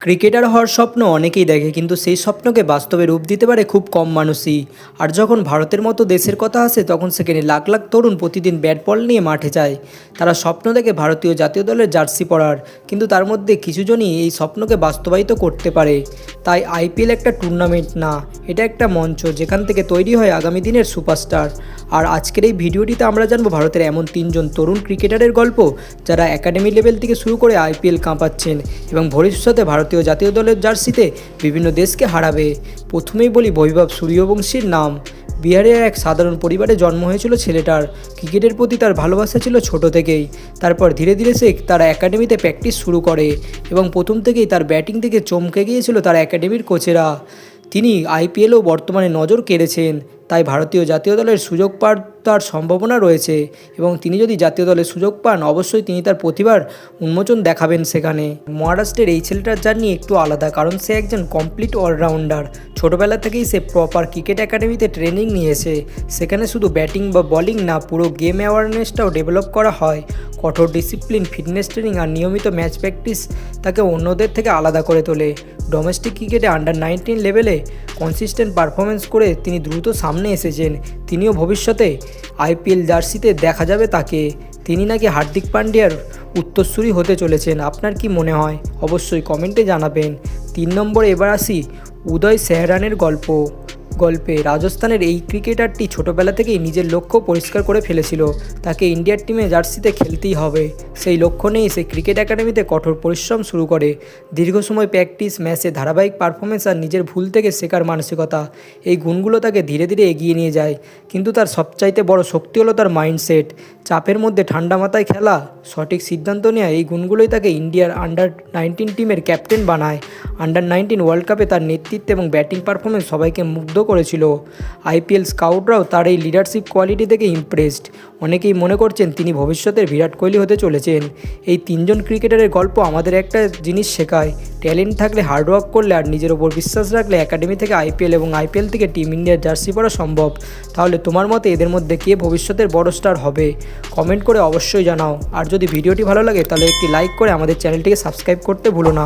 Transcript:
Cricketer হওয়ার স্বপ্ন অনেকেই দেখে, কিন্তু সেই স্বপ্নকে বাস্তবে রূপ দিতে পারে খুব কম মানুষই। আর যখন ভারতের মতো দেশের কথা আসে, তখন সেখানে লাখ লাখ তরুণ প্রতিদিন ব্যাট বল নিয়ে মাঠে যায়। তারা স্বপ্ন দেখে ভারতীয় জাতীয় দলের জার্সি পরার, কিন্তু তার মধ্যে কিছুজনই এই স্বপ্নকে বাস্তবায়িত করতে পারে। তাই আইপিএল একটা টুর্নামেন্ট না, এটা একটা মঞ্চ যেখান থেকে তৈরি হয় আগামী দিনের সুপারস্টার। আর আজকের এই ভিডিওটিতে আমরা জানবো ভারতের এমন তিনজন তরুণ ক্রিকেটারের গল্প, যারা একাডেমি লেভেল থেকে শুরু করে আইপিএল কাঁপাচ্ছেন এবং ভবিষ্যতে ভারতীয় জাতীয় দলের জার্সিতে বিভিন্ন দেশকে হারাবে। প্রথমেই বলি বৈভব সূর্যবংশীর নাম। বিহারের এক সাধারণ পরিবারে জন্ম হয়েছিল ছেলেটার। ক্রিকেটের প্রতি তার ভালোবাসা ছিল ছোট থেকেই। তারপর ধীরে ধীরে সে তার একাডেমিতে প্র্যাকটিস শুরু করে এবং প্রথম থেকেই তার ব্যাটিং থেকে চমকে গিয়েছিল তার একাডেমির কোচেরা। তিনি আইপিএলেও বর্তমানে নজর কেড়েছেন, তাই ভারতীয় জাতীয় দলের সুযোগ পাওয়ার তার সম্ভাবনা রয়েছে এবং তিনি যদি জাতীয় দলের সুযোগ পান, অবশ্যই তিনি তার প্রতিভার উন্মোচন দেখাবেন সেখানে। মহারাষ্ট্রের এই ছেলেটার জার্নি একটু আলাদা, কারণ সে একজন কমপ্লিট অলরাউন্ডার। ছোটোবেলা থেকেই সে প্রপার ক্রিকেট একাডেমিতে ট্রেনিং নিয়েছে। সেখানে শুধু ব্যাটিং বা বলিং না, পুরো গেম অ্যাওয়ারনেসটাও ডেভেলপ করা হয়। কঠোর ডিসিপ্লিন, ফিটনেস ট্রেনিং আর নিয়মিত ম্যাচ প্র্যাকটিস তাকে অন্যদের থেকে আলাদা করে তোলে। ডোমেস্টিক ক্রিকেটে আন্ডার-19 লেভেলে কনসিস্টেন্ট পারফরমেন্স করে তিনি দ্রুত সামনে এসেছেন। তিনিও ভবিষ্যতে আইপিএল জার্সিতে দেখা যাবে তাকে। তিনি নাকি হার্দিক পান্ডিয়ার উত্তরসূরি হতে চলেছেন। আপনার কি মনে হয়? অবশ্যই কমেন্টে জানাবেন। 3 নম্বরে এবার আসি উদয় সেহরানের গল্পে। রাজস্থানের এই ক্রিকেটারটি ছোটোবেলা থেকেই নিজের লক্ষ্য পরিষ্কার করে ফেলেছিল। তাকে ইন্ডিয়ার টিমে জার্সিতে খেলতেই হবে। সেই লক্ষ্য নিয়েই সে ক্রিকেট একাডেমিতে কঠোর পরিশ্রম শুরু করে। দীর্ঘ সময় প্র্যাকটিস, ম্যাচে ধারাবাহিক পারফরমেন্স আর নিজের ভুল থেকে শেখার মানসিকতা, এই গুণগুলো তাকে ধীরে ধীরে এগিয়ে নিয়ে যায়। কিন্তু তার সবচাইতে বড় শক্তি হলো তার মাইন্ডসেট। চাপের মধ্যে ঠান্ডা মাথায় খেলা, সঠিক সিদ্ধান্ত নেওয়া, এই গুণগুলোই তাকে ইন্ডিয়ার আন্ডার-19 টিমের ক্যাপ্টেন বানায়। আন্ডার-19 ওয়ার্ল্ড কাপে তার নেতৃত্ব এবং ব্যাটিং পারফরমেন্স সবাইকে মুগ্ধ করেছিল। আইপিএল স্কাউটরাও তার এই লিডারশিপ কোয়ালিটি থেকে ইমপ্রেসড। অনেকেই মনে করছেন তিনি ভবিষ্যতের বিরাট কোহলি হতে চলেছেন। এই তিনজন ক্রিকেটারের গল্প আমাদের একটা জিনিস শেখায়: ট্যালেন্ট থাকলে, হার্ডওয়ার্ক করলে আর নিজের ওপর বিশ্বাস রাখলে একাডেমি থেকে আইপিএল এবং আইপিএল থেকে টিম ইন্ডিয়ার জার্সি পরা সম্ভব। তাহলে তোমার মতে এদের মধ্যে কে ভবিষ্যতের বড় স্টার হবে? কমেন্ট করে অবশ্যই জানাও। আর যদি ভিডিওটি ভালো লাগে তাহলে একটি লাইক করে আমাদের চ্যানেলটিকে সাবস্ক্রাইব করতে ভুলো না।